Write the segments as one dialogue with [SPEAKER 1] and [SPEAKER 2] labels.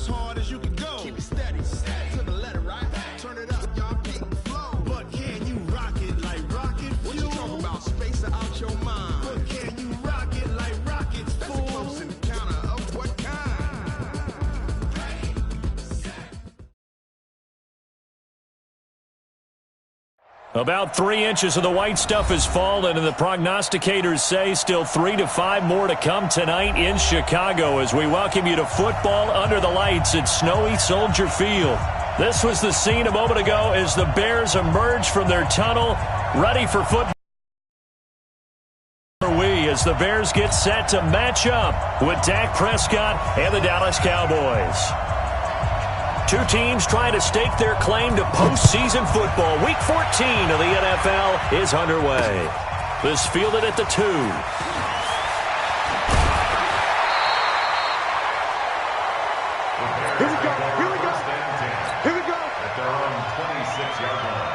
[SPEAKER 1] as hard as you can go. Keep it steady, to the letter, right? Turn it up, y'all, keep it flow. But can you rock it like rocket fuel? What you talking about? Space out your mind. But can you rock it like rockets, fool? That's close in the counter of what kind?
[SPEAKER 2] About 3 inches of the white stuff has fallen, and the prognosticators say still 3 to 5 more to come tonight in Chicago as we welcome you to football under the lights at snowy Soldier Field. This was the scene a moment ago as the Bears emerged from their tunnel, ready for football. As the Bears get set to match up with Dak Prescott and the Dallas Cowboys. Two teams trying to stake their claim to postseason football. Week 14 of the NFL is underway. This fielded at the 2.
[SPEAKER 1] Here we go, here we go, here we go.
[SPEAKER 3] At their own 26-yard line.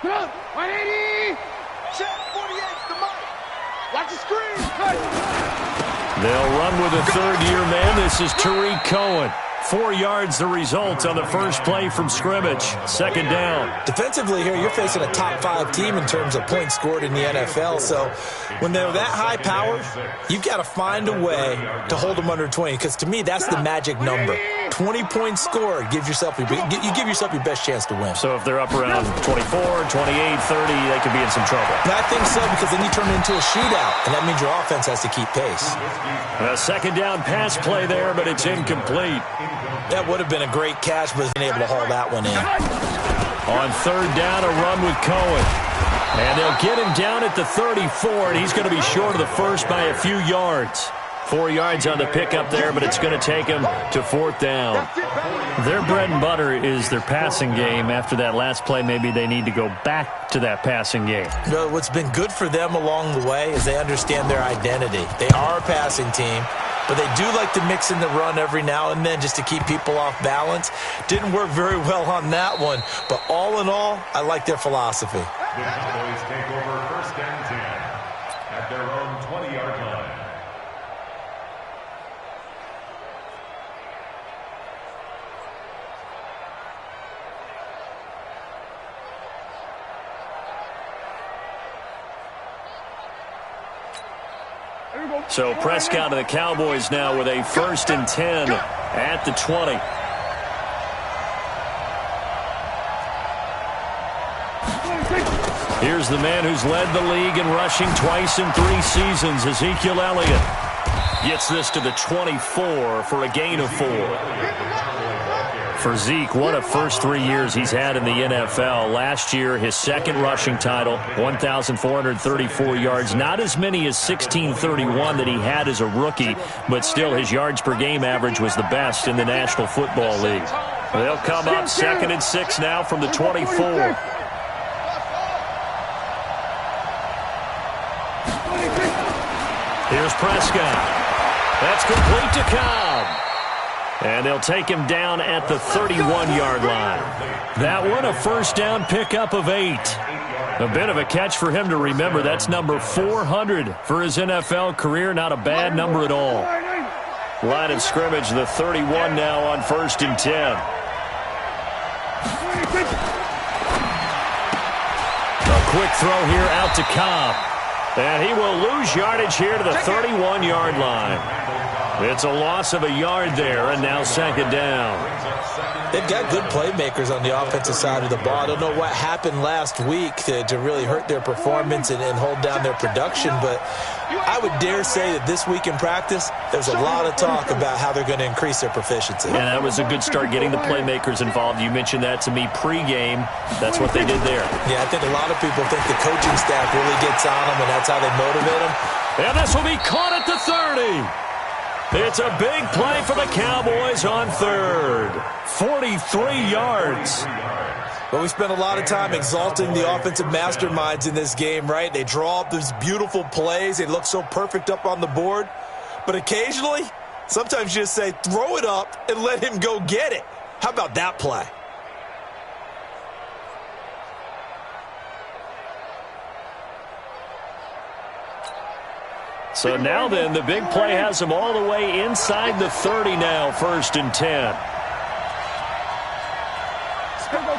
[SPEAKER 1] Up, 180. Check 48, the mic. Watch the screen.
[SPEAKER 2] They'll run with a third-year man. This is Tariq Cohen. 4 yards the result on the first play from scrimmage. Second down.
[SPEAKER 4] Defensively here, you're facing a top-5 team in terms of points scored in the NFL. So when they're that high power, you've got to find a way to hold them under 20. Because to me, that's the magic number. 20 points scored gives yourself you give yourself your best chance to win.
[SPEAKER 2] So if they're up around 24, 28, 30, they could be in some trouble.
[SPEAKER 4] And I think so, because then you turn it into a shootout, and that means your offense has to keep pace.
[SPEAKER 2] A second down pass play there, but it's incomplete.
[SPEAKER 4] That would have been a great catch, but wasn't able to haul that one in.
[SPEAKER 2] On third down, a run with Cohen. And they'll get him down at the 34, and he's going to be short of the first by a few yards. 4 yards on the pickup there, but it's going to take him to fourth down. Their bread and butter is their passing game. After that last play, maybe they need to go back to that passing game.
[SPEAKER 4] You know, what's been good for them along the way is they understand their identity. They are a passing team, but they do like to mix in the run every now and then just to keep people off balance. Didn't work very well on that one, but all in all, I like their philosophy.
[SPEAKER 3] The Cowboys take over first and 10 at their own 20-yard line.
[SPEAKER 2] So Prescott of the Cowboys now with a first and 10 at the 20. Here's the man who's led the league in rushing twice in 3 seasons, Ezekiel Elliott. Gets this to the 24 for a gain of 4. For Zeke, what a first 3 years he's had in the NFL. Last year, his second rushing title, 1,434 yards. Not as many as 1,631 that he had as a rookie, but still his yards per game average was the best in the National Football League. They'll come up second and 6 now from the 24. Here's Prescott. That's complete to Cobb. And they'll take him down at the 31-yard line. That one, a first down pickup of 8. A bit of a catch for him to remember. That's number 400 for his NFL career. Not a bad number at all. Line of scrimmage, the 31 now on first and 10. A quick throw here out to Cobb. And he will lose yardage here to the 31-yard line. It's a loss of a yard there, and now second down.
[SPEAKER 4] They've got good playmakers on the offensive side of the ball. I don't know what happened last week to really hurt their performance and hold down their production, but I would dare say that this week in practice, there's a lot of talk about how they're going to increase their proficiency.
[SPEAKER 2] And that was a good start getting the playmakers involved. You mentioned that to me pregame. That's what they did there.
[SPEAKER 4] Yeah, I think a lot of people think the coaching staff really gets on them, and that's how they motivate them.
[SPEAKER 2] And this will be caught at the 30. It's a big play for the Cowboys on third. 43 yards.
[SPEAKER 4] Well, we spent a lot of time exalting the offensive masterminds in this game, right? They draw up these beautiful plays. They look so perfect up on the board. But occasionally, sometimes you just say, throw it up and let him go get it. How about that play?
[SPEAKER 2] So now then, the big play has them all the way inside the 30 now, 1st and 10.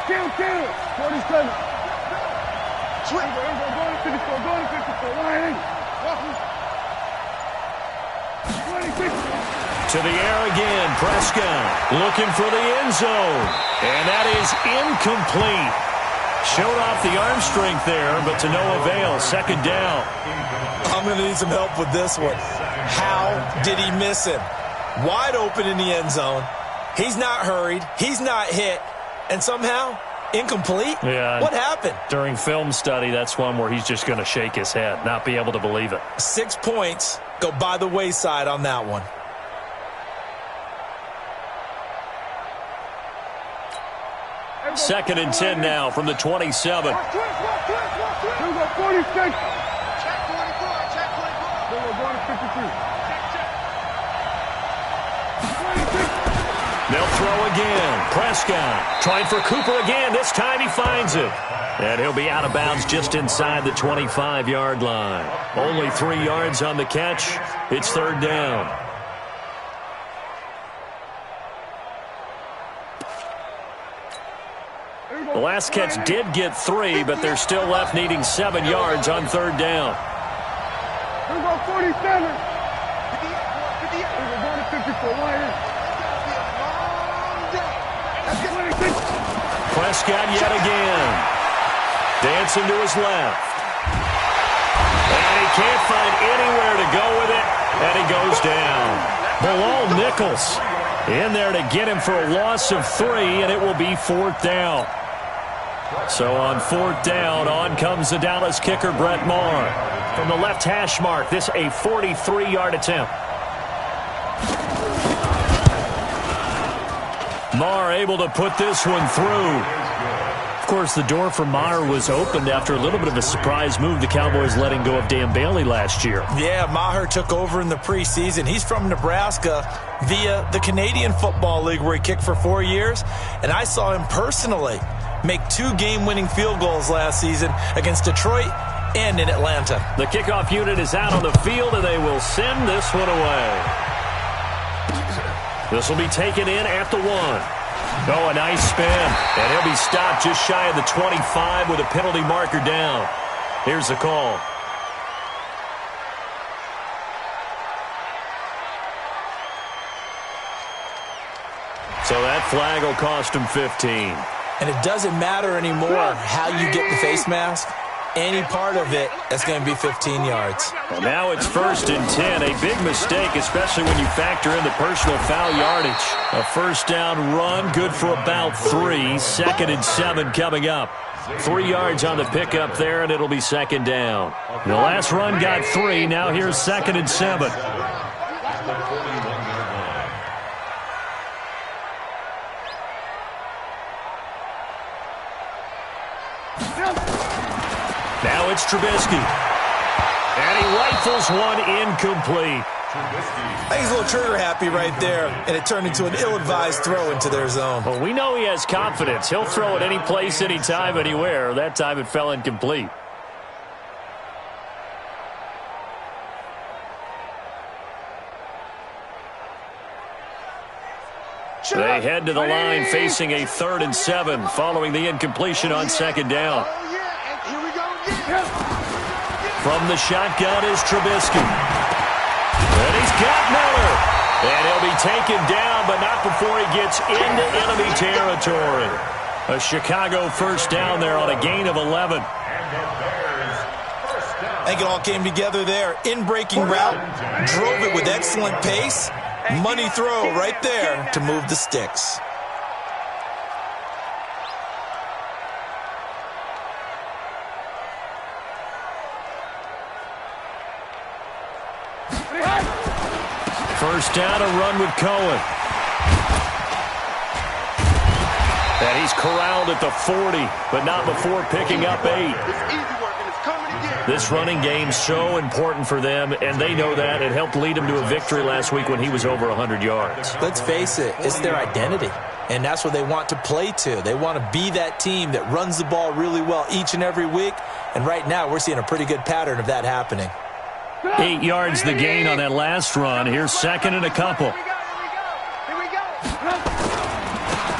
[SPEAKER 1] Kill. 47. Swing. Go to 54. Go to 54. Line. 26.
[SPEAKER 2] To the air again. Prescott looking for the end zone. And that is incomplete. Showed off the arm strength there, but to no avail. 2nd down.
[SPEAKER 4] I'm going to need some help with this one. How did he miss him? Wide open in the end zone. He's not hurried. He's not hit. And somehow, incomplete?
[SPEAKER 2] Yeah.
[SPEAKER 4] What happened?
[SPEAKER 2] During film study, that's one where he's just going to shake his head, not be able to believe it.
[SPEAKER 4] 6 points go by the wayside on that one.
[SPEAKER 2] Second and 10 now from the 27.
[SPEAKER 1] 46. Check 24. Check 24. Go to 53.
[SPEAKER 2] They'll throw again. Prescott trying for Cooper again. This time he finds it. And he'll be out of bounds just inside the 25-yard line. Only 3 yards on the catch. It's 3rd down. The last catch did get 3, but they're still left needing 7 yards on 3rd down.
[SPEAKER 1] Here we go, 47. 58. Here we go to 54. Line.
[SPEAKER 2] Prescott yet again. Dancing to his left. And he can't find anywhere to go with it. And he goes down. Bilal Nichols in there to get him for a loss of 3, and it will be 4th down. So on 4th down, on comes the Dallas kicker, Brett Maher. From the left hash mark, this a 43-yard attempt. Maher able to put this one through. Of course, the door for Maher was opened after a little bit of a surprise move. The Cowboys letting go of Dan Bailey last year.
[SPEAKER 4] Yeah, Maher took over in the preseason. He's from Nebraska via the Canadian Football League, where he kicked for 4 years. And I saw him personally make 2 game-winning field goals last season against Detroit and in Atlanta.
[SPEAKER 2] The kickoff unit is out on the field, and they will send this one away. This will be taken in at the 1. Oh, a nice spin. And he'll be stopped just shy of the 25 with a penalty marker down. Here's the call. So that flag will cost him 15.
[SPEAKER 4] And it doesn't matter anymore how you get the face mask. Any part of it, that's going to be 15 yards.
[SPEAKER 2] Well, now it's 1st and 10. A big mistake, especially when you factor in the personal foul yardage. A 1st down run, good for about 3. 2nd and 7 coming up. 3 yards on the pickup there, and it'll be 2nd down. The last run got 3. Now here's 2nd and 7. Now it's Trubisky. And he rifles one incomplete.
[SPEAKER 4] I think he's a little trigger happy right there, and it turned into an ill-advised throw into their zone.
[SPEAKER 2] Well, we know he has confidence. He'll throw it any place, anytime, anywhere. That time it fell incomplete. They head to the line facing a 3rd and 7 following the incompletion on 2nd down. From the shotgun is Trubisky. And he's got Miller. And he'll be taken down, but not before he gets into enemy territory. A Chicago 1st down there on a gain of 11.
[SPEAKER 4] I think it all came together there. In-breaking route, drove it with excellent pace. Money throw right there to move the sticks.
[SPEAKER 2] First down, a run with Cohen. And he's corralled at the 40, but not before picking up 8. This running game's so important for them, and they know that. It helped lead them to a victory last week when he was over 100 yards.
[SPEAKER 4] Let's face it, it's their identity, and that's what they want to play to. They want to be that team that runs the ball really well each and every week, and right now we're seeing a pretty good pattern of that happening.
[SPEAKER 2] 8 yards the gain on that last run. Here's second and a couple.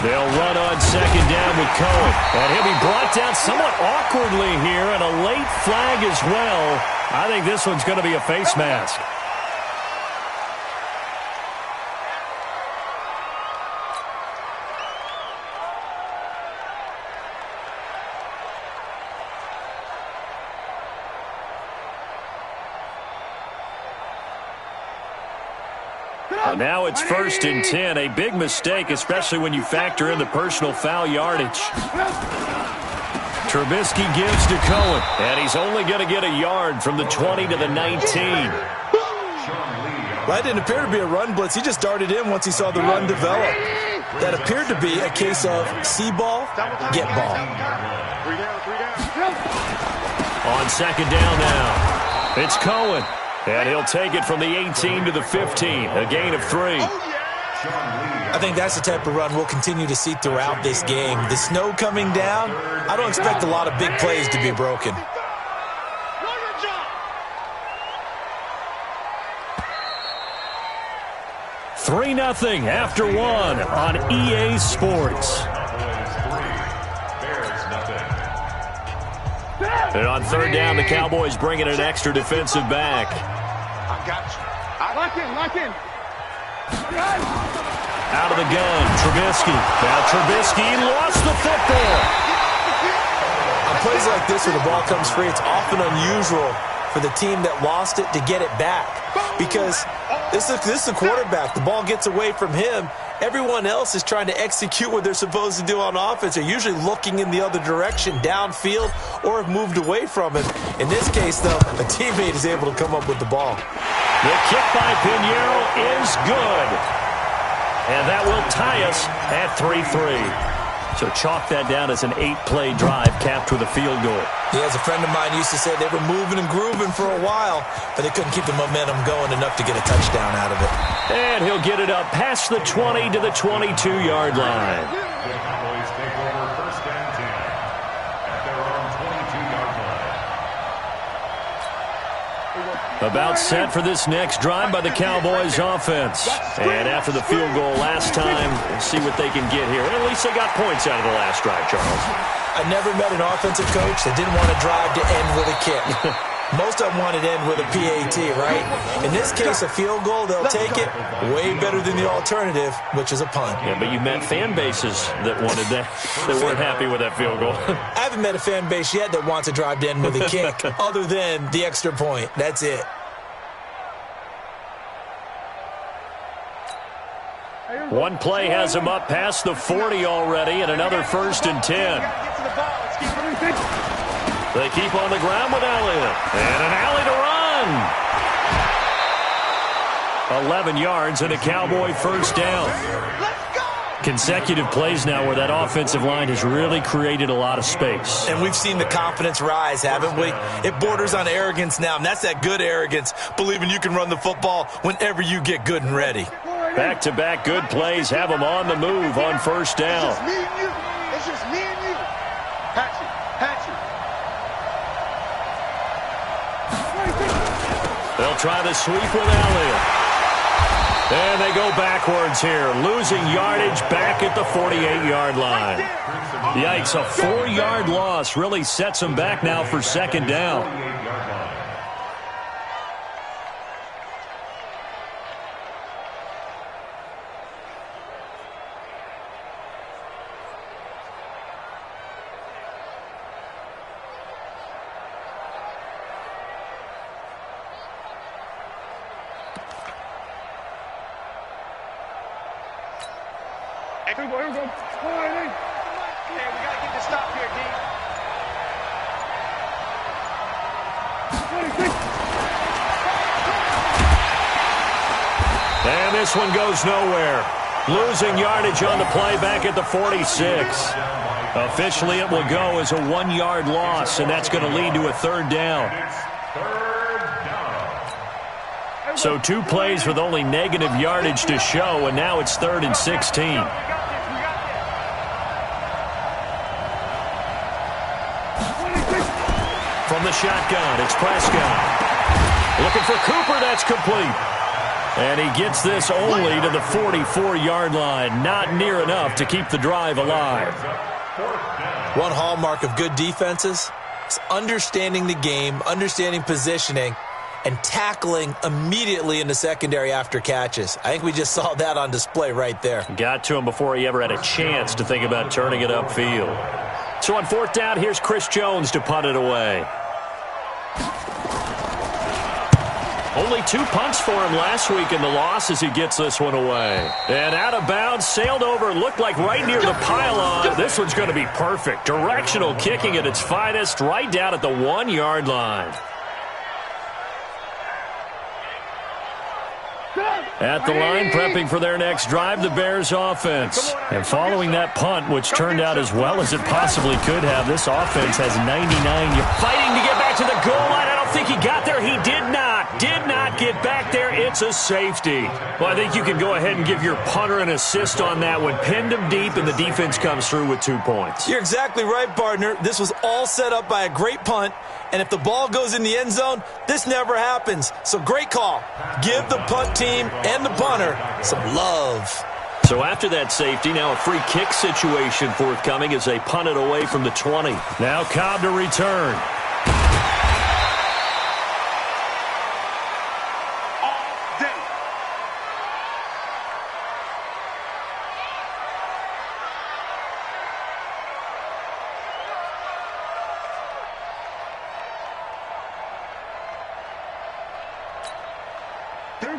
[SPEAKER 2] They'll run on second down with Cohen. And he'll be brought down somewhat awkwardly here, and a late flag as well. I think this one's going to be a face mask. Now it's 1st and 10. A big mistake, especially when you factor in the personal foul yardage. Trubisky gives to Cohen, and he's only going to get a yard from the 20 to the 19.
[SPEAKER 4] That didn't appear to be a run blitz. He just darted in once he saw the run develop. That appeared to be a case of see ball, get ball.
[SPEAKER 2] On second down now, it's Cohen. And he'll take it from the 18 to the 15, a gain of 3.
[SPEAKER 4] I think that's the type of run we'll continue to see throughout this game. The snow coming down, I don't expect a lot of big plays to be broken.
[SPEAKER 2] Three 0 after one on EA Sports. And on third down, the Cowboys bring in an extra defensive back.
[SPEAKER 1] I got you. Lock in.
[SPEAKER 2] Out of the gun, Trubisky. Now Trubisky lost the football.
[SPEAKER 4] On plays like this where the ball comes free, it's often unusual for the team that lost it to get it back. Because this is a quarterback. The ball gets away from him. Everyone else is trying to execute what they're supposed to do on offense. They're usually looking in the other direction, downfield, or have moved away from it. In this case, though, a teammate is able to come up with the ball.
[SPEAKER 2] The kick by Pinheiro is good. And that will tie us at 3-3. So chalk that down as an 8-play drive capped with a field goal.
[SPEAKER 4] Yeah, as a friend of mine used to say, they were moving and grooving for a while, but they couldn't keep the momentum going enough to get a touchdown out of it.
[SPEAKER 2] And he'll get it up past the 20 to the 22-yard line.
[SPEAKER 3] The Cowboys take over 1st and 10 at their own 22-yard line.
[SPEAKER 2] About set for this next drive by the Cowboys offense. And after the field goal last time, see what they can get here. At least they got points out of the last drive, Charles.
[SPEAKER 4] I never met an offensive coach that didn't want to drive to end with a kick. Most of them want it to end with a PAT, right? In this case, a field goal, they'll take it. Way better than the alternative, which is a punt.
[SPEAKER 2] Yeah, but you met fan bases that wanted that, that weren't happy with that field goal.
[SPEAKER 4] I haven't met a fan base yet that wants to drive to end with a kick, other than the extra point. That's it.
[SPEAKER 2] One play has him up past the 40 already, and another 1st and 10. They keep on the ground with Elliott. And an alley to run. 11 yards and a Cowboy 1st down. Consecutive plays now where that offensive line has really created a lot of space.
[SPEAKER 4] And we've seen the confidence rise, haven't we? It borders on arrogance now, and that's that good arrogance, believing you can run the football whenever you get good and ready.
[SPEAKER 2] Back-to-back good plays have them on the move on 1st down.
[SPEAKER 1] It's just me and you. It's just me and you. Patch it.
[SPEAKER 2] They'll try the sweep with Elliott. And they go backwards here, losing yardage back at the 48-yard line. Yikes, a 4-yard loss really sets them back now for 2nd down.
[SPEAKER 1] Here we go. Okay, we got to get the stop here, D.
[SPEAKER 2] And this one goes nowhere. Losing yardage on the play back at the 46. Officially, it will go as a 1-yard loss, and that's going to lead to a 3rd down. So 2 plays with only negative yardage to show, and now it's 3rd and 16. From the shotgun, it's Prescott. Looking for Cooper. That's complete. And he gets this only to the 44-yard line. Not near enough to keep the drive alive.
[SPEAKER 4] One hallmark of good defenses is understanding the game, understanding positioning, and tackling immediately in the secondary after catches. I think we just saw that on display right there.
[SPEAKER 2] Got to him before he ever had a chance to think about turning it upfield. So on fourth down, here's Chris Jones to punt it away. Only 2 punts for him last week in the loss as he gets this one away. And out of bounds, sailed over, looked like right near the pylon. This one's going to be perfect. Directional kicking at its finest, right down at the 1-yard line. At the line, prepping for their next drive, the Bears offense. And following that punt, which turned out as well as it possibly could have, this offense has 99. You're fighting to get back to the goal line. I don't think he got there. He did not get back there. It's a safety. Well, I think you can go ahead and give your punter an assist on that one. Pinned him deep, and the defense comes through with 2 points.
[SPEAKER 4] You're exactly right, partner. This was all set up by a great punt. And if the ball goes in the end zone, this never happens. So great call. Give the punt team and the punter some love.
[SPEAKER 2] So after that safety, now a free kick situation forthcoming as they punt it away from the 20. Now Cobb to return.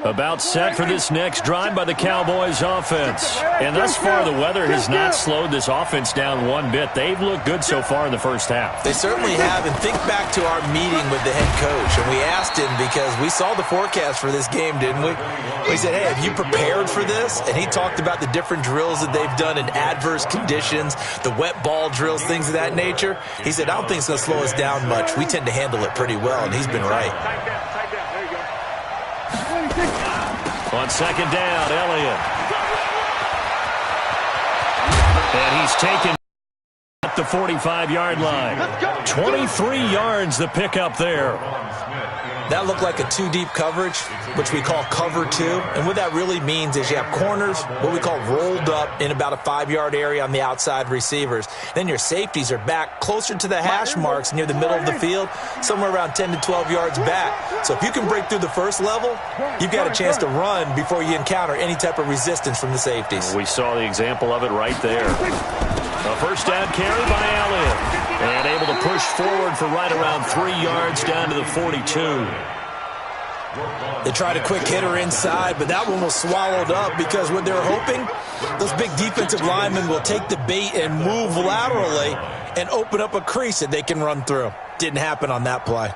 [SPEAKER 2] About set for this next drive by the Cowboys offense. And thus far, the weather has not slowed this offense down one bit. They've looked good so far in the first half.
[SPEAKER 4] They certainly have. And think back to our meeting with the head coach. And we asked him because we saw the forecast for this game, didn't we? We said, hey, have you prepared for this? And he talked about the different drills that they've done in adverse conditions, the wet ball drills, things of that nature. He said, I don't think it's going to slow us down much. We tend to handle it pretty well, and he's been right.
[SPEAKER 2] On second down, Elliott. And he's taken at the 45-yard line. 23 yards the pickup there.
[SPEAKER 4] That looked like a 2-deep coverage, which we call cover 2. And what that really means is you have corners, what we call rolled up in about a 5-yard area on the outside receivers. Then your safeties are back closer to the hash marks near the middle of the field, somewhere around 10 to 12 yards back. So if you can break through the first level, you've got a chance to run before you encounter any type of resistance from the safeties.
[SPEAKER 2] We saw the example of it right there. A first down carry by Elliott. And able to push forward for right around 3 yards down to the 42.
[SPEAKER 4] They tried a quick hitter inside, but that one was swallowed up because what they're hoping, those big defensive linemen will take the bait and move laterally and open up a crease that they can run through. Didn't happen on that play.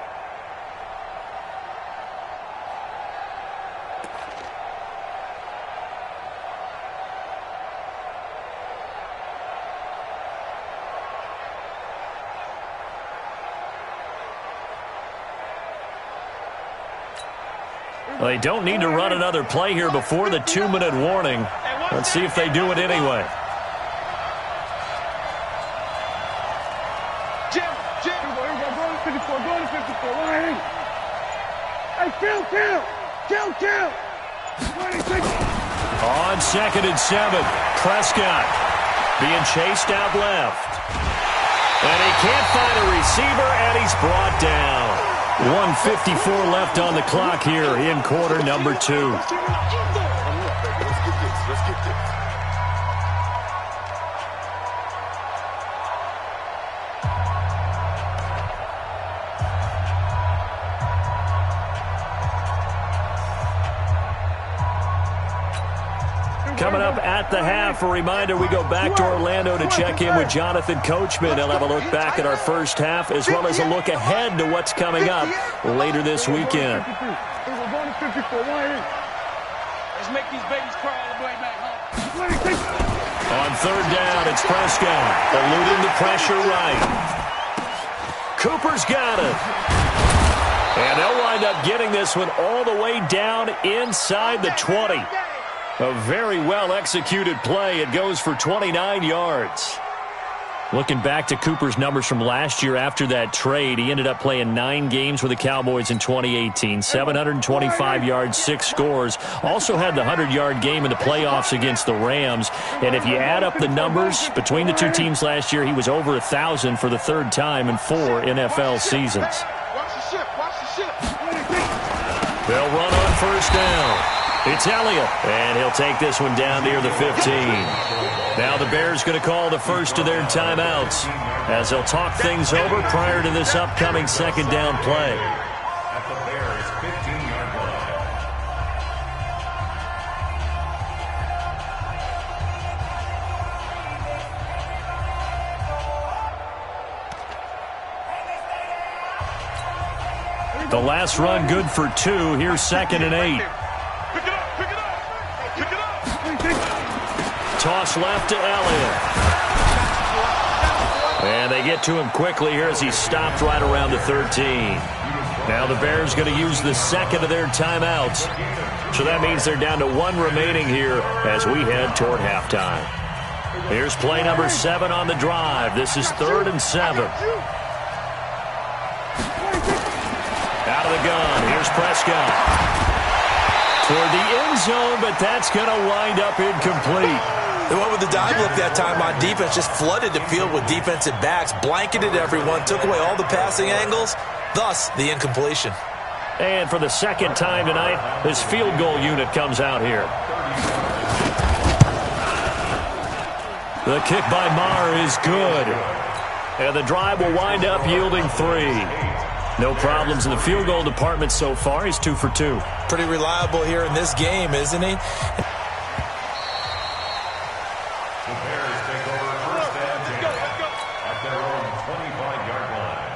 [SPEAKER 2] Well, they don't need to run another play here before the 2-minute warning. Let's see if they do it anyway.
[SPEAKER 5] Jim, go to 54, go to 54, line. Hey, kill. 26.
[SPEAKER 2] On 2nd and 7, Prescott being chased out left. And he can't find a receiver, and he's brought down. 1:54 left on the clock here in quarter number 2. Coming up at the half, a reminder, we go back to Orlando to check in with Jonathan Coachman. He'll have a look back at our first half as well as a look ahead to what's coming up later this weekend.
[SPEAKER 5] Let's make these babies cry all the way back home.
[SPEAKER 2] On third down, it's Prescott eluding the pressure right. Cooper's got it. And they'll wind up getting this one all the way down inside the 20. A very well-executed play. It goes for 29 yards. Looking back to Cooper's numbers from last year after that trade, he ended up playing 9 games with the Cowboys in 2018. 725 yards, 6 scores. Also had the 100-yard game in the playoffs against the Rams. And if you add up the numbers between the two teams last year, he was over 1,000 for the 3rd time in 4 NFL seasons. They'll run on 1st down. It's Elliott, and he'll take this one down near the 15. Now the Bears going to call the first of their timeouts as they'll talk things over prior to this upcoming 2nd down play.
[SPEAKER 3] At the Bears' 15-yard line.
[SPEAKER 2] The last run good for 2. Here's 2nd and 8. Toss left to Elliott. And they get to him quickly here as he stopped right around the 13. Now the Bears going to use the 2nd of their timeouts. So that means they're down to 1 remaining here as we head toward halftime. Here's play number 7 on the drive. This is 3rd and 7. Out of the gun. Here's Prescott. Toward the end zone, but that's going to wind up incomplete.
[SPEAKER 4] They went with the dive look that time on defense, just flooded the field with defensive backs, blanketed everyone, took away all the passing angles, thus the incompletion.
[SPEAKER 2] And for the 2nd time tonight, this field goal unit comes out here. The kick by Maher is good. And the drive will wind up yielding 3. No problems in the field goal department so far. He's 2 for 2.
[SPEAKER 4] Pretty reliable here in this game, isn't he?
[SPEAKER 3] The Bears take over 1st and 10 at their own 25-yard line.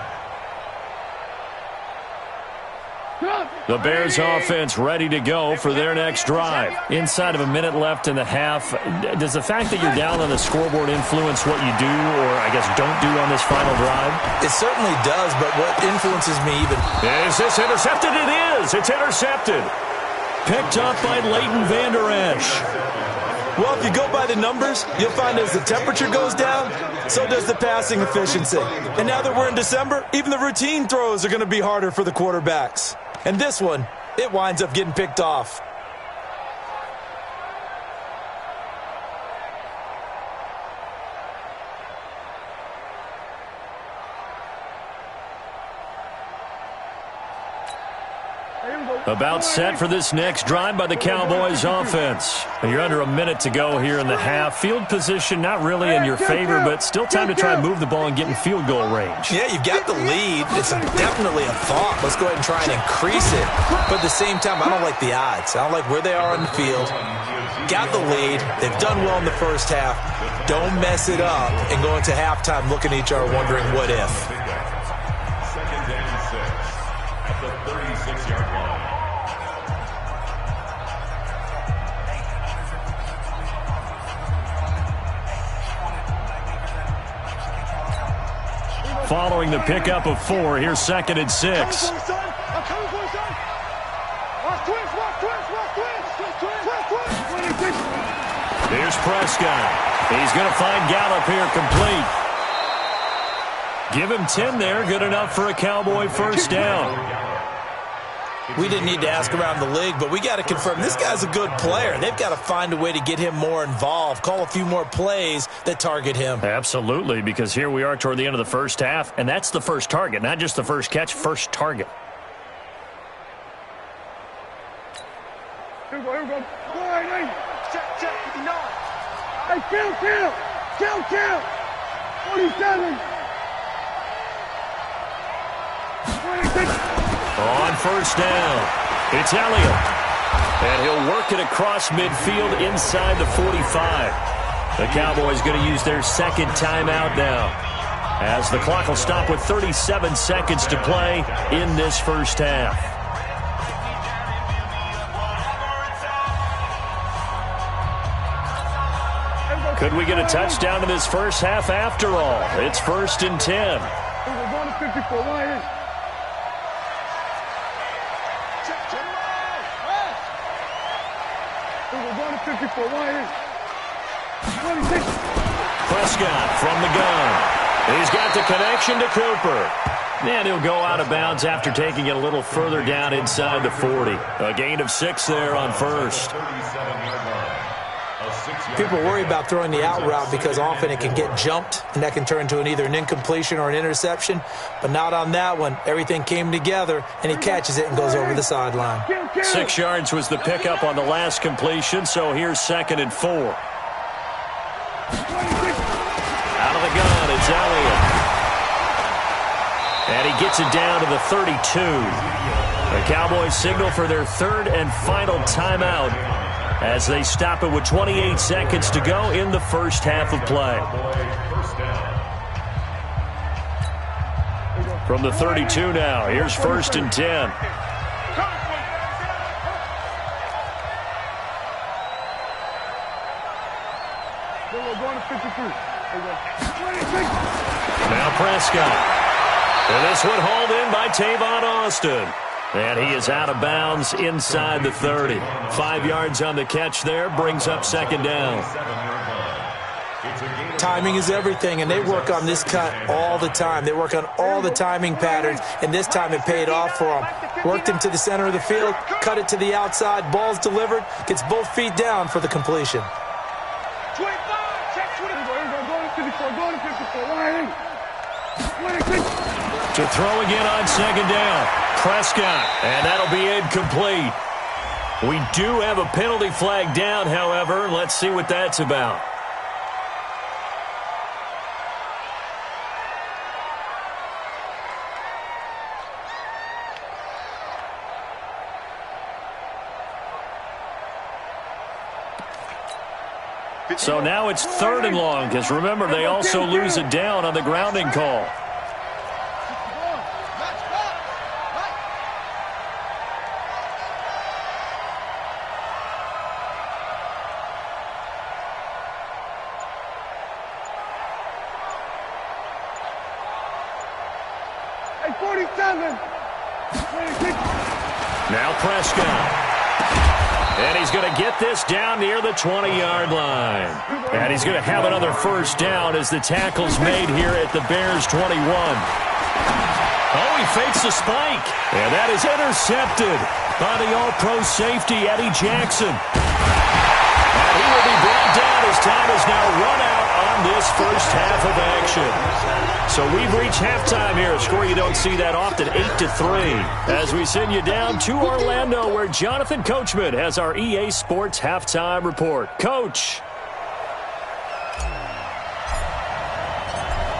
[SPEAKER 2] The Bears offense ready to go for their next drive. Inside of a minute left in the half, does the fact that you're down on the scoreboard influence what you do or, I guess, don't do on this final drive?
[SPEAKER 4] It certainly does, but what influences me even...
[SPEAKER 2] Is this intercepted? It is! It's intercepted. Picked up by Leighton Vander Esch.
[SPEAKER 4] Well, if you go by the numbers, you'll find as the temperature goes down, so does the passing efficiency. And now that we're in December, even the routine throws are going to be harder for the quarterbacks. And this one, it winds up getting picked off.
[SPEAKER 2] About set for this next drive by the Cowboys offense. You're under a minute to go here in the half. Field position not really in your favor, but still time to try and move the ball and get in field goal range.
[SPEAKER 4] Yeah, you've got the lead. It's definitely a thought. Let's go ahead and try and increase it. But at the same time, I don't like the odds. I don't like where they are on the field. Got the lead. They've done well in the first half. Don't mess it up and go into halftime looking at each other wondering what if.
[SPEAKER 3] 2nd and 6 at the 36-yard line.
[SPEAKER 2] Following the pickup of 4, here's 2nd and 6. Here's Prescott. He's going to find Gallup here complete. Give him 10 there. Good enough for a Cowboy 1st down.
[SPEAKER 4] We didn't need to ask around the league, but we got to confirm this guy's a good player. They've got to find a way to get him more involved, call a few more plays that target him.
[SPEAKER 2] Absolutely, because here we are toward the end of the first half, and that's the first target, not just the first catch, first target.
[SPEAKER 5] Here we go. Go ahead, check, 59. Hey, kill. 47. 26.
[SPEAKER 2] On 1st down, it's Elliott. And he'll work it across midfield inside the 45. The Cowboys going to use their 2nd timeout now, as the clock will stop with 37 seconds to play in this first half. Could we get a touchdown in this first half after all? It's 1st and 10.
[SPEAKER 5] For 26.
[SPEAKER 2] Prescott from the gun. He's got the connection to Cooper. And he'll go out of bounds after taking it a little further down inside the 40. A gain of 6 there on first.
[SPEAKER 4] People worry about throwing the out route because often it can get jumped, and that can turn into either an incompletion or an interception. But not on that one. Everything came together, and he catches it and goes over the sideline.
[SPEAKER 2] 6 yards was the pickup on the last completion, so here's 2nd and 4. Out of the gun, it's Elliott. And he gets it down to the 32. The Cowboys signal for their 3rd and final timeout as they stop it with 28 seconds to go in the first half of play. From the 32 now, here's 1st and 10. Now Prescott. And this one hauled in by Tavon Austin. And he is out of bounds inside the 30. 5 yards on the catch there, brings up 2nd down.
[SPEAKER 4] Timing is everything, and they work on this cut all the time. They work on all the timing patterns, and this time it paid off for them. Worked him to the center of the field, cut it to the outside, ball's delivered, gets both feet down for the completion.
[SPEAKER 5] 25, check 24. Go to 54, go to 54. 26.
[SPEAKER 2] To throw again on 2nd down. Prescott, and that'll be incomplete. We do have a penalty flag down, however. Let's see what that's about. So now it's 3rd and long, because remember, they also lose it down on the grounding call. Now Prescott. And he's going to get this down near the 20-yard line. And he's going to have another 1st down as the tackle's made here at the Bears' 21. Oh, he fakes a spike. And that is intercepted by the All-Pro safety, Eddie Jackson. And he will be brought down as time is now run out on this first half of action. So we've reached halftime here, a score you don't see that often, 8-3, as we send you down to Orlando, where Jonathan Coachman has our EA Sports Halftime Report. Coach.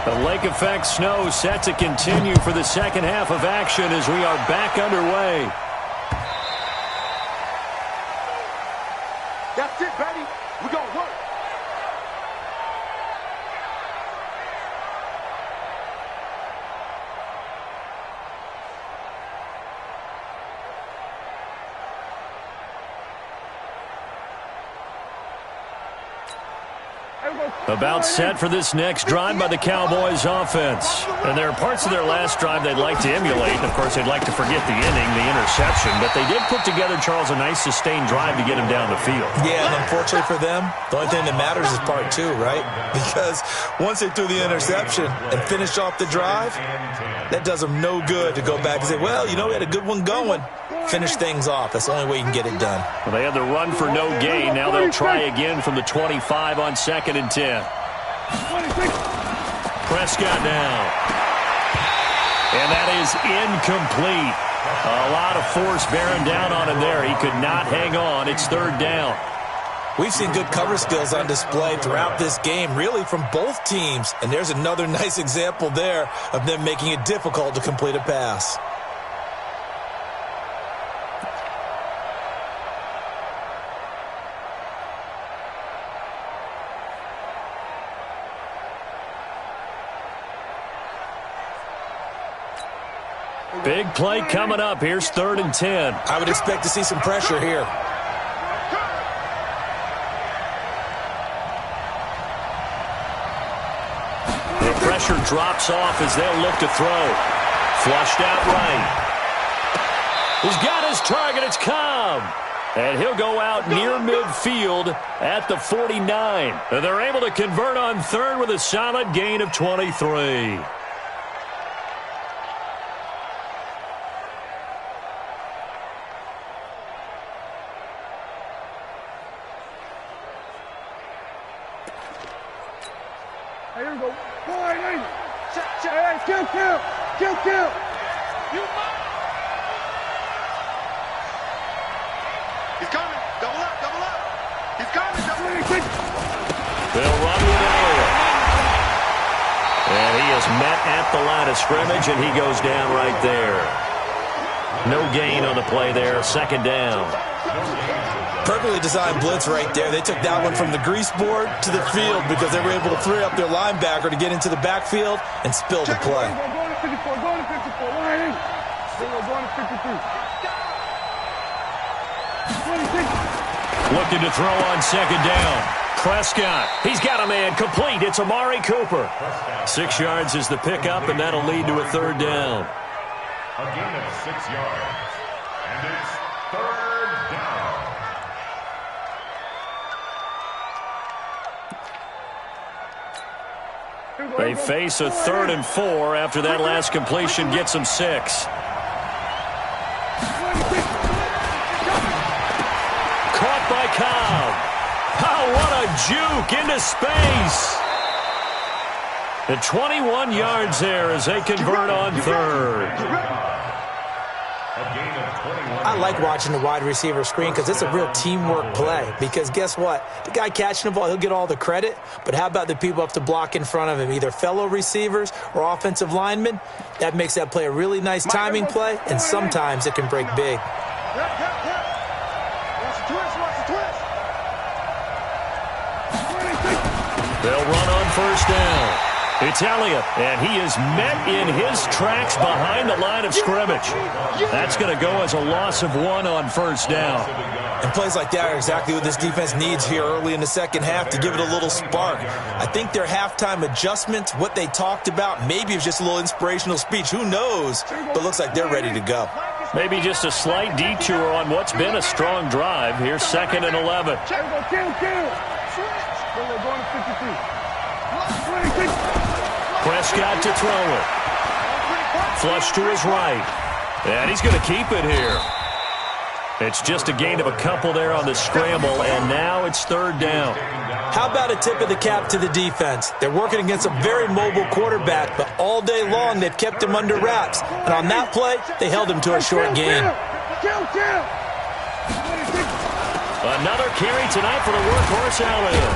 [SPEAKER 2] The lake effect snow set to continue for the second half of action as we are back underway.
[SPEAKER 5] That's it, baby. We're going to work.
[SPEAKER 2] About set for this next drive by the Cowboys offense. And there are parts of their last drive they'd like to emulate. Of course, they'd like to forget the inning, the interception. But they did put together, Charles, a nice sustained drive to get him down the field.
[SPEAKER 4] Yeah, and unfortunately for them, the only thing that matters is part 2, right? Because once they threw the interception and finished off the drive, that does them no good to go back and say, well, you know, we had a good one going. Finish things off. That's the only way you can get it done.
[SPEAKER 2] Well, they had the run for no gain. Now they'll try again from the 25 on 2nd and 10. Prescott now. And that is incomplete. A lot of force bearing down on him there. He could not hang on. It's 3rd down.
[SPEAKER 4] We've seen good cover skills on display throughout this game, really from both teams. And there's another nice example there of them making it difficult to complete a pass.
[SPEAKER 2] Big play coming up. Here's 3rd and 10.
[SPEAKER 4] I would expect to see some pressure here.
[SPEAKER 2] The pressure drops off as they'll look to throw. Flushed out right. He's got his target. It's Cobb. And he'll go out near midfield at the 49. And they're able to convert on third with a solid gain of 23.
[SPEAKER 5] Here we go. Hey, kill.
[SPEAKER 1] He's coming. Double up. He's coming.
[SPEAKER 2] They'll run with Elliott. And he is met at the line of scrimmage, and he goes down right there. No gain on the play there. Second down.
[SPEAKER 4] Perfectly designed blitz right there. They took that one from the grease board to the field because they were able to free up their linebacker to get into the backfield and spill the play.
[SPEAKER 5] Going to 54. Line in. Going to 53.
[SPEAKER 2] Looking to throw on second down. Prescott. He's got a man complete. It's Amari Cooper. 6 yards is the pickup, and that'll lead to a third down.
[SPEAKER 3] A gain of 6 yards. And it's third down.
[SPEAKER 2] They face a 3rd and 4 after that last completion gets them 6. Caught by Cobb. Oh, what a juke into space. And 21 yards there as they convert on third.
[SPEAKER 4] I like watching the wide receiver screen because it's a real teamwork play. Because guess what? The guy catching the ball, he'll get all the credit. But how about the people up to block in front of him, either fellow receivers or offensive linemen? That makes that play a really nice timing play, and sometimes it can break big.
[SPEAKER 2] They'll run on first down. It's Elliott, and he is met in his tracks behind the line of scrimmage. That's going to go as a loss of 1 on first down.
[SPEAKER 4] And plays like that are exactly what this defense needs here early in the second half to give it a little spark. I think their halftime adjustments, what they talked about, maybe it was just a little inspirational speech. Who knows? But it looks like they're ready to go.
[SPEAKER 2] Maybe just a slight detour on what's been a strong drive. Here's 2nd and 11.
[SPEAKER 5] Going to 53.
[SPEAKER 2] Prescott to throw it. Flush to his right. And he's going to keep it here. It's just a gain of a couple there on the scramble, and now it's third down.
[SPEAKER 4] How about a tip of the cap to the defense? They're working against a very mobile quarterback, but all day long they've kept him under wraps. And on that play, they held him to a short gain.
[SPEAKER 2] Another carry tonight for the workhorse Elliott.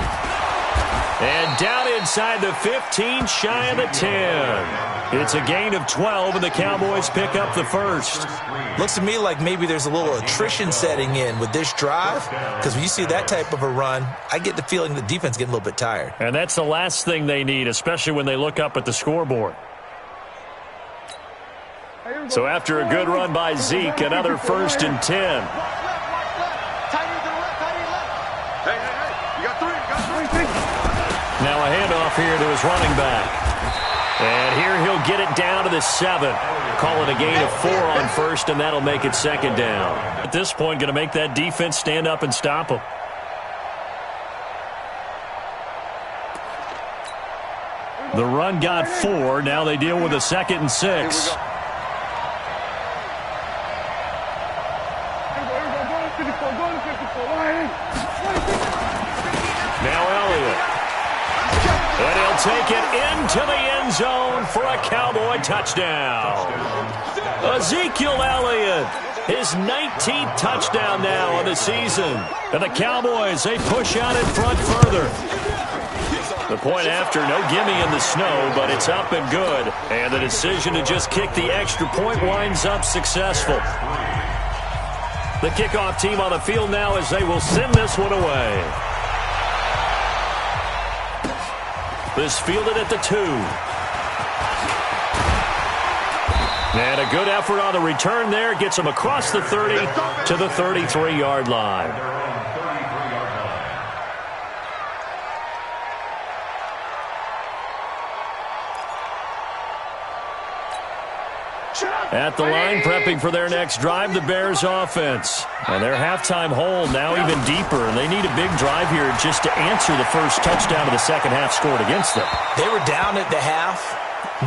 [SPEAKER 2] And down inside the 15, shy of the 10. It's a gain of 12, and the Cowboys pick up the first.
[SPEAKER 4] Looks to me like maybe there's a little attrition setting in with this drive, because when you see that type of a run, I get the feeling the defense is getting a little bit tired.
[SPEAKER 2] And that's the last thing they need, especially when they look up at the scoreboard. So after a good run by Zeke, another 1st and 10. Now a handoff here to his running back. And here he'll get it down to the 7. Call it a gain of 4 on first, and that'll make it second down. At this point, going to make that defense stand up and stop him. The run got 4. Now they deal with a 2nd and 6. Now Elliott. And he'll take it into the end zone for a Cowboy touchdown. Ezekiel Elliott, his 19th touchdown now on the season. And the Cowboys, they push out in front further. The point after, no gimme in the snow, but it's up and good. And the decision to just kick the extra point winds up successful. The kickoff team on the field now as they will send this one away. This fielded at the 2. And a good effort on the return there. Gets him across the 30 to the 33-yard line. At the line, prepping for their next drive, the Bears offense. And their halftime hole now even deeper, and they need a big drive here just to answer the first touchdown of the second half scored against them.
[SPEAKER 4] They were down at the half.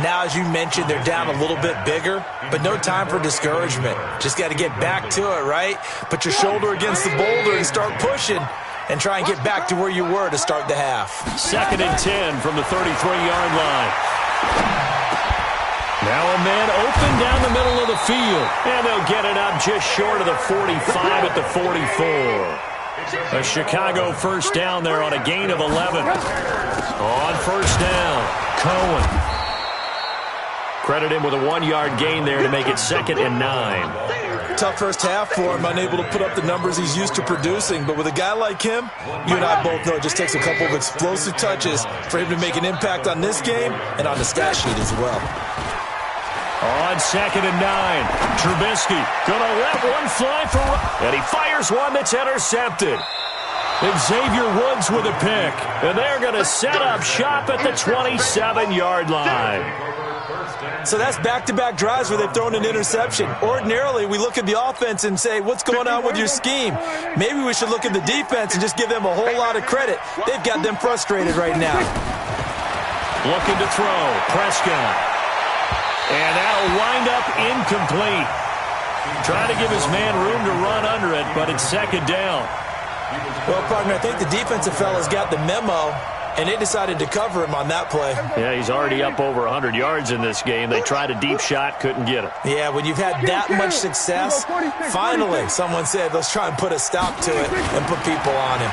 [SPEAKER 4] Now, as you mentioned, they're down a little bit bigger, but no time for discouragement. Just got to get back to it, right? Put your shoulder against the boulder and start pushing and try and get back to where you were to start the half.
[SPEAKER 2] 2nd and 10 from the 33-yard line. Now a man open down the middle of the field, and they'll get it up just short of the 45 at the 44. A Chicago first down there on a gain of 11. On first down, Cohen. Credit him with a 1-yard gain there to make it 2nd and 9.
[SPEAKER 4] Tough first half for him, unable to put up the numbers he's used to producing. But with a guy like him, you and I both know it just takes a couple of explosive touches for him to make an impact on this game and on the stat sheet as well.
[SPEAKER 2] On 2nd and 9, Trubisky gonna let one fly for, and he fires one that's intercepted. Xavier Woods with a pick, and they're gonna set up shop at the 27-yard line.
[SPEAKER 4] So that's back-to-back drives where they've thrown an interception. Ordinarily, we look at the offense and say, what's going on with your scheme? Maybe we should look at the defense and just give them a whole lot of credit. They've got them frustrated right now.
[SPEAKER 2] Looking to throw, Prescott. And that'll wind up incomplete. Trying to give his man room to run under it, but it's 2nd down.
[SPEAKER 4] Well, partner, I think the defensive fellas got the memo, and they decided to cover him on that play.
[SPEAKER 2] Yeah, he's already up over 100 yards in this game. They tried a deep shot, couldn't get him.
[SPEAKER 4] Yeah, when you've had that much success, finally someone said, let's try and put a stop to it and put people on him.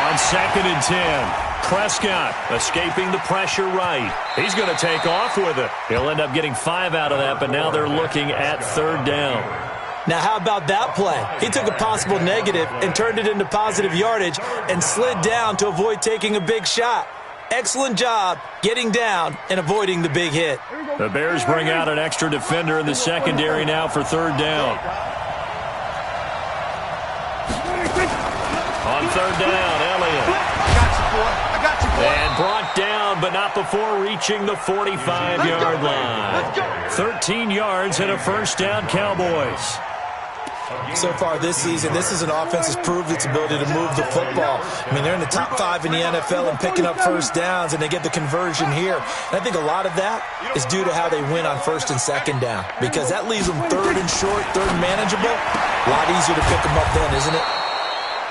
[SPEAKER 2] On 2nd and 10, Prescott escaping the pressure right. He's going to take off with it. He'll end up getting 5 out of that, but now they're looking at 3rd down.
[SPEAKER 4] Now, how about that play? He took a possible negative and turned it into positive yardage and slid down to avoid taking a big shot. Excellent job getting down and avoiding the big hit.
[SPEAKER 2] The Bears bring out an extra defender in the secondary now for 3rd down. On 3rd down, Elliott. And brought down, but not before reaching the 45-yard line. 13 yards and a first down, Cowboys.
[SPEAKER 4] So far this season, this is an offense that's proved its ability to move the football. I mean, they're in the top 5 in the NFL and picking up first downs, and they get the conversion here. And I think a lot of that is due to how they win on 1st and 2nd down, because that leaves them 3rd and short, 3rd and manageable. A lot easier to pick them up then, isn't it?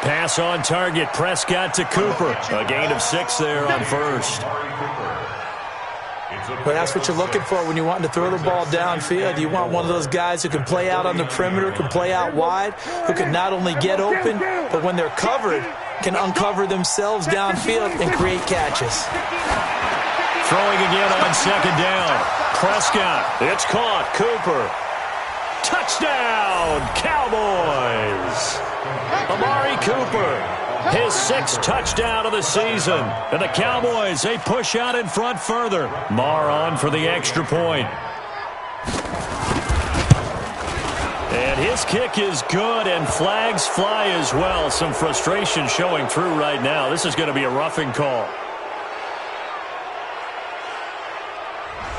[SPEAKER 2] Pass on target, Prescott to Cooper. A gain of 6 there on 1st.
[SPEAKER 4] But that's what you're looking for when you're wanting to throw the ball downfield. You want one of those guys who can play out on the perimeter, can play out wide, who can not only get open, but when they're covered, can uncover themselves downfield and create catches.
[SPEAKER 2] Throwing again on 2nd down. Prescott, it's caught. Cooper. Touchdown, Cowboys! Amari Cooper, his 6th touchdown of the season. And the Cowboys, they push out in front further. Marr on for the extra point. And his kick is good, and flags fly as well. Some frustration showing through right now. This is going to be a roughing call.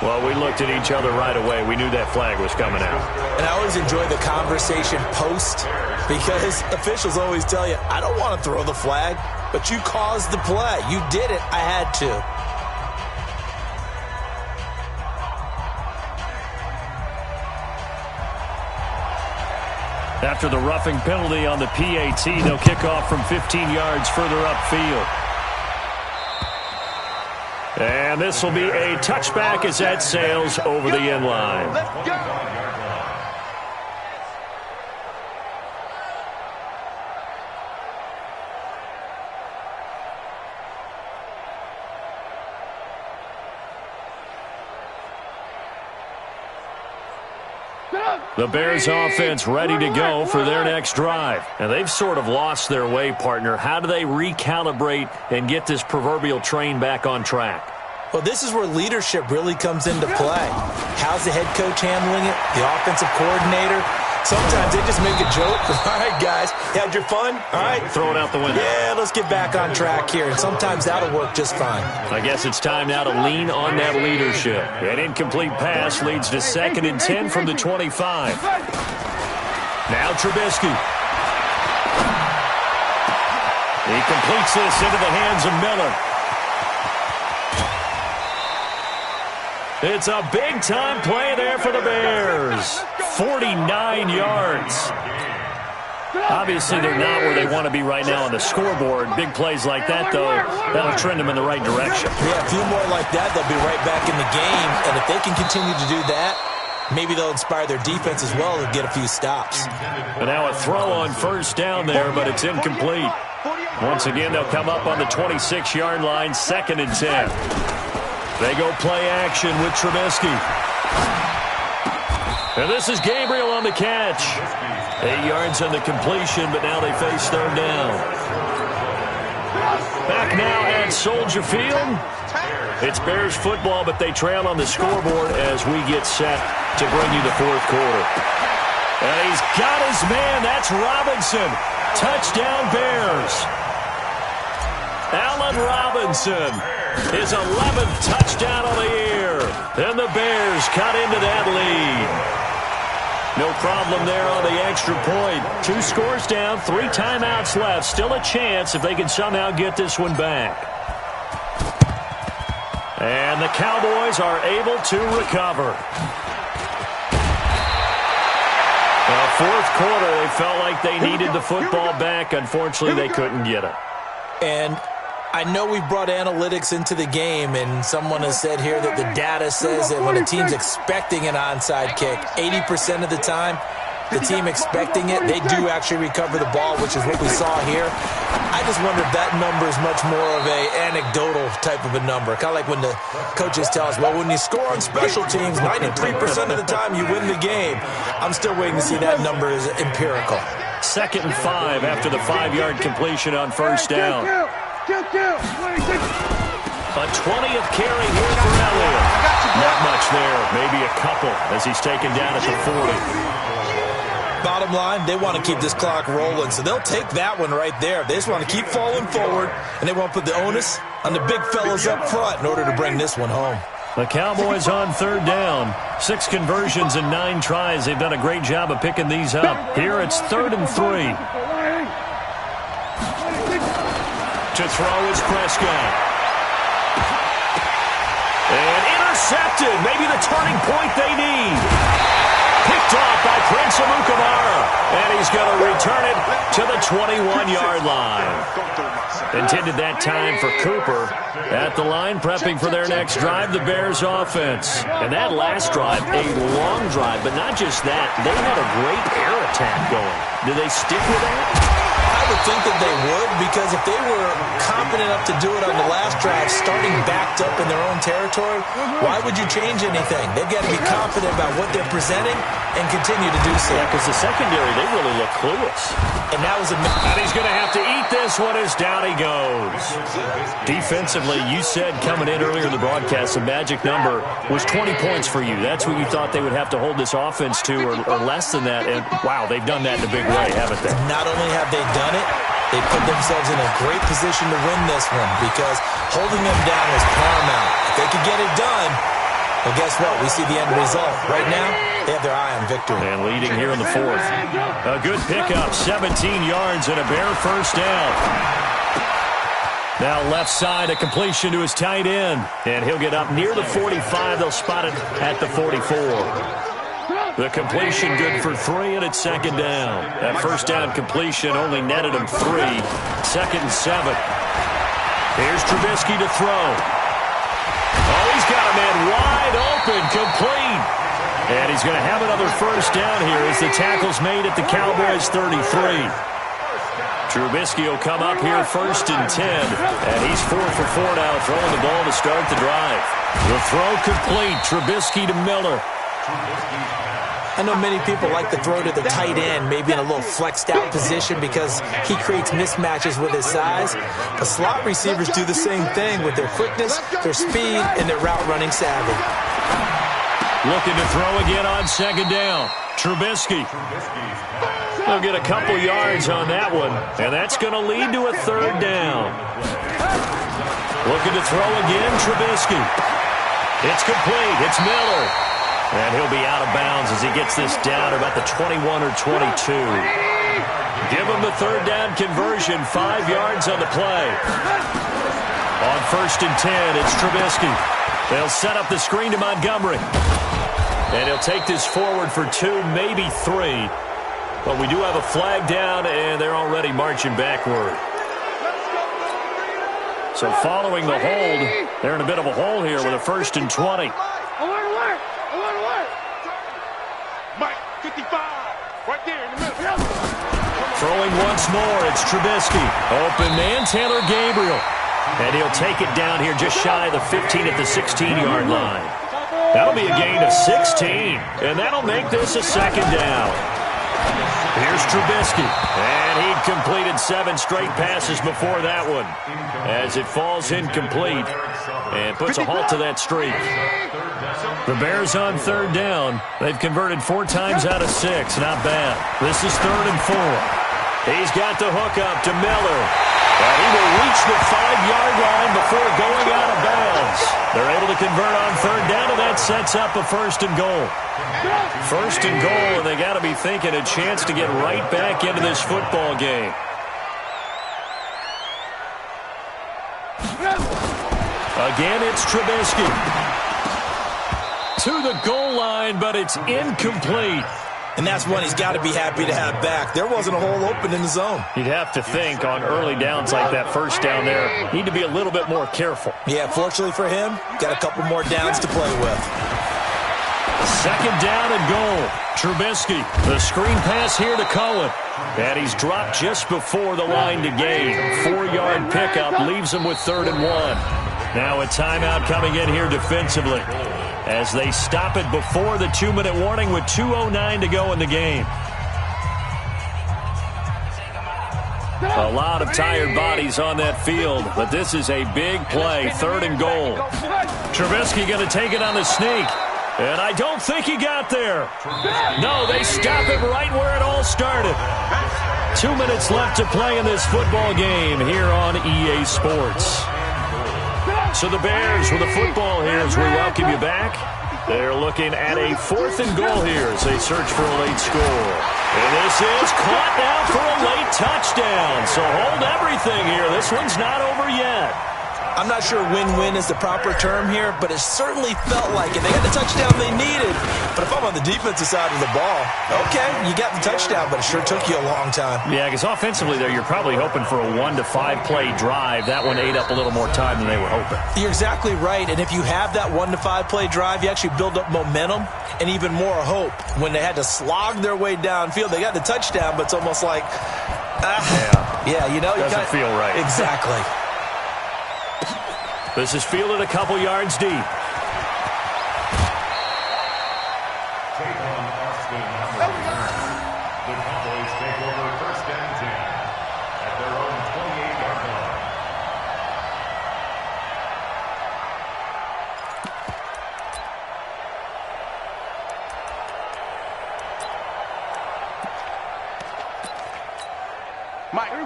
[SPEAKER 2] Well, we looked at each other right away. We knew that flag was coming out.
[SPEAKER 4] And I always enjoy the conversation post, because officials always tell you, I don't want to throw the flag, but you caused the play. You did it. I had to.
[SPEAKER 2] After the roughing penalty on the PAT, they'll kick off from 15 yards further upfield. And this will be a touchback as that sails over the end line.
[SPEAKER 5] Let's go.
[SPEAKER 2] The Bears offense ready to go for their next drive. And they've sort of lost their way, partner. How do they recalibrate and get this proverbial train back on track?
[SPEAKER 4] Well, this is where leadership really comes into play. How's the head coach handling it? The offensive coordinator? Sometimes they just make a joke. All right, guys, you had your fun? All right.
[SPEAKER 2] Throw it out the window.
[SPEAKER 4] Yeah, let's get back on track here. And sometimes that'll work just fine.
[SPEAKER 2] I guess it's time now to lean on that leadership. An incomplete pass leads to 2nd and 10 from the 25. Now Trubisky. He completes this into the hands of Miller. It's a big-time play there for the Bears. 49 yards. Obviously, they're not where they want to be right now on the scoreboard. Big plays like that, though, that'll trend them in the right direction.
[SPEAKER 4] Yeah, a few more like that, they'll be right back in the game. And if they can continue to do that, maybe they'll inspire their defense as well to get a few stops.
[SPEAKER 2] And now a throw on 1st down there, but it's incomplete. Once again, they'll come up on the 26-yard line, 2nd and 10. They go play action with Trubisky. And this is Gabriel on the catch. 8 yards on the completion, but now they face 3rd down. Back now at Soldier Field. It's Bears football, but they trail on the scoreboard as we get set to bring you the 4th quarter. And he's got his man. That's Robinson. Touchdown, Bears. Allen Robinson, his 11th touchdown of the year. And the Bears cut into that lead. No problem there on the extra point. 2 scores down, 3 timeouts left. Still a chance if they can somehow get this one back. And the Cowboys are able to recover. Well, 4th quarter, they felt like they needed the football back. Unfortunately, they couldn't get it.
[SPEAKER 4] And I know we've brought analytics into the game, and someone has said here that the data says that when a team's expecting an onside kick, 80% of the time, the team expecting it, they do actually recover the ball, which is what we saw here. I just wonder if that number is much more of a anecdotal type of a number. Kind of like when the coaches tell us, well, when you score on special teams, 93% of the time you win the game. I'm still waiting to see that number is empirical.
[SPEAKER 2] 2nd and 5 after the 5-yard completion on 1st down. A 20th carry here for Elliott. Not much there, maybe a couple as he's taken down at the 40.
[SPEAKER 4] Bottom line, they want to keep this clock rolling, so they'll take that one right there. They just want to keep falling forward, and they want to put the onus on the big fellas up front in order to bring this one home.
[SPEAKER 2] The Cowboys on 3rd down. 6 conversions and 9 tries. They've done a great job of picking these up. Here it's 3rd and 3. To throw is Prescott. And intercepted. Maybe the turning point they need. Picked off by Prince Amukamara. And he's going to return it to the 21-yard line. Intended that time for Cooper. At the line, prepping for their next drive, the Bears offense. And that last drive, a long drive. But not just that, they had a great air attack going. Do they stick with that?
[SPEAKER 4] I would think that they would, because if they were confident enough to do it on the last drive, starting backed up in their own territory, why would you change anything? They've got to be confident about what they're presenting and continue to do so.
[SPEAKER 2] Yeah, because the secondary, they really look clueless.
[SPEAKER 4] And that was
[SPEAKER 2] And he's going to have to eat this one as down he goes. Defensively, you said coming in earlier in the broadcast, the magic number was 20 points for you. That's what you thought they would have to hold this offense to, or less than that. And, wow, they've done that in a big way, haven't they?
[SPEAKER 4] Not only have they done it, they put themselves in a great position to win this one, because holding them down was paramount. If they could get it done, well, guess what? We see the end result. Right now, they have their eye on victory.
[SPEAKER 2] And leading here in the 4th. A good pickup, 17 yards and a Bear 1st down. Now left side, a completion to his tight end. And he'll get up near the 45. They'll spot it at the 44. The completion good for 3, and it's 2nd down. That 1st down completion only netted him 3. 2nd and 7. Here's Trubisky to throw. Oh, he's got a man wide open, complete. And he's going to have another 1st down here as the tackle's made at the Cowboys' 33. Trubisky will come up here 1st and 10. And he's 4 for 4 now, throwing the ball to start the drive. The throw complete. Trubisky to Miller.
[SPEAKER 4] I know many people like to throw to the tight end, maybe in a little flexed out position because he creates mismatches with his size. But slot receivers do the same thing with their quickness, their speed, and their route running savvy.
[SPEAKER 2] Looking to throw again on second down. Trubisky. They'll get a couple yards on that one, and that's going to lead to a third down. Looking to throw again, Trubisky. It's complete. It's Miller. And he'll be out of bounds as he gets this down to about the 21 or 22. Give him the third down conversion, 5 yards on the play. On 1st and 10, it's Trubisky. They'll set up the screen to Montgomery. And he'll take this forward for 2, maybe 3. But we do have a flag down, and they're already marching backward. So following the hold, they're in a bit of a hole here with a 1st and 20.
[SPEAKER 5] Mike, 55, right there in the middle.
[SPEAKER 2] Throwing once more, it's Trubisky. Open man, Taylor Gabriel. And he'll take it down here just shy of the 15 at the 16-yard line. That'll be a gain of 16, and that'll make this a second down. Here's Trubisky, and he'd completed 7 straight passes before that one as it falls incomplete and puts a halt to that streak. The Bears on third down. They've converted 4 times out of 6. Not bad. This is 3rd and 4. He's got the hook up to Miller. And he will reach the 5-yard line before going out of bounds. They're able to convert on third down, and that sets up a 1st and goal. 1st and goal, and they got to be thinking a chance to get right back into this football game. Again, it's Trubisky. To the goal line, but it's incomplete.
[SPEAKER 4] And that's one he's got to be happy to have back. There wasn't a hole open in the zone.
[SPEAKER 2] You'd have to think on early downs like that, first down there, need to be a little bit more careful.
[SPEAKER 4] Yeah, fortunately for him, got a couple more downs to play with.
[SPEAKER 2] 2nd down and goal. Trubisky, the screen pass here to Cohen. And he's dropped just before the line to gain. 4-yard pickup leaves him with 3rd and 1. Now a timeout coming in here defensively as they stop it before the 2-minute warning with 2:09 to go in the game. A lot of tired bodies on that field, but this is a big play, 3rd and goal. Trubisky going to take it on the sneak, and I don't think he got there. No, they stop it right where it all started. 2 minutes left to play in this football game here on EA Sports. So the Bears with the football here as we welcome you back. They're looking at a 4th and goal here as they search for a late score. And this is caught now for a late touchdown. So hold everything here. This one's not over yet.
[SPEAKER 4] I'm not sure win-win is the proper term here, but it certainly felt like it. They got the touchdown they needed. But if I'm on the defensive side of the ball, okay, you got the touchdown, but it sure took you a long time.
[SPEAKER 2] Yeah, because offensively there, you're probably hoping for a 1 to 5 play drive. That one ate up a little more time than they were hoping.
[SPEAKER 4] You're exactly right, and if you have that 1 to 5 play drive, you actually build up momentum and even more hope. When they had to slog their way downfield, they got the touchdown, but it's almost like, yeah, you know,
[SPEAKER 2] doesn't feel right.
[SPEAKER 4] Exactly.
[SPEAKER 2] This is fielded a couple yards deep.
[SPEAKER 3] Take on Austin. The Cowboys take over 1st and 10 at their own 28-yard line.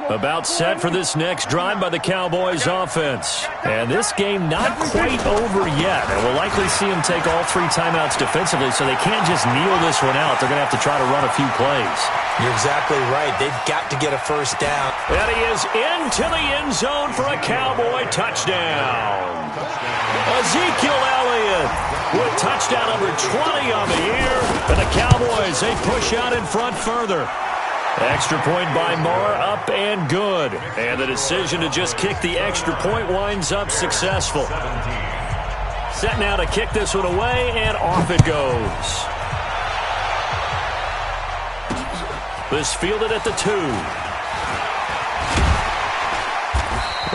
[SPEAKER 2] About set for this next drive by the Cowboys offense. And this game not quite over yet. And we'll likely see them take all 3 timeouts defensively, so they can't just kneel this one out. They're going to have to try to run a few plays.
[SPEAKER 4] You're exactly right. They've got to get a 1st down.
[SPEAKER 2] And he is into the end zone for a Cowboy touchdown. Ezekiel Elliott with touchdown number 20 on the year. And the Cowboys, they push out in front further. Extra point by Moore, up and good. And the decision to just kick the extra point winds up successful. Set now to kick this one away, and off it goes. This fielded at the 2.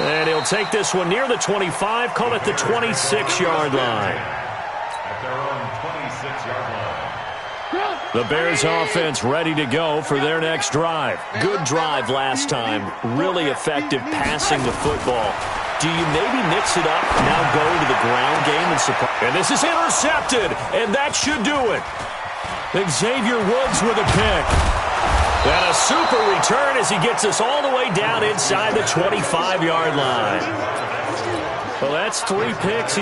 [SPEAKER 2] And he'll take this one near the 25, call it the 26-yard line.
[SPEAKER 3] At their own 26-yard line.
[SPEAKER 2] The Bears offense ready to go for their next drive. Good drive last time. Really effective passing the football. do you maybe mix it up, now go to the ground game and supply? And this is intercepted, and that should do it. Xavier Woods with a pick. And a super return as he gets us all the way down inside the 25-yard line. Well, that's 3 picks.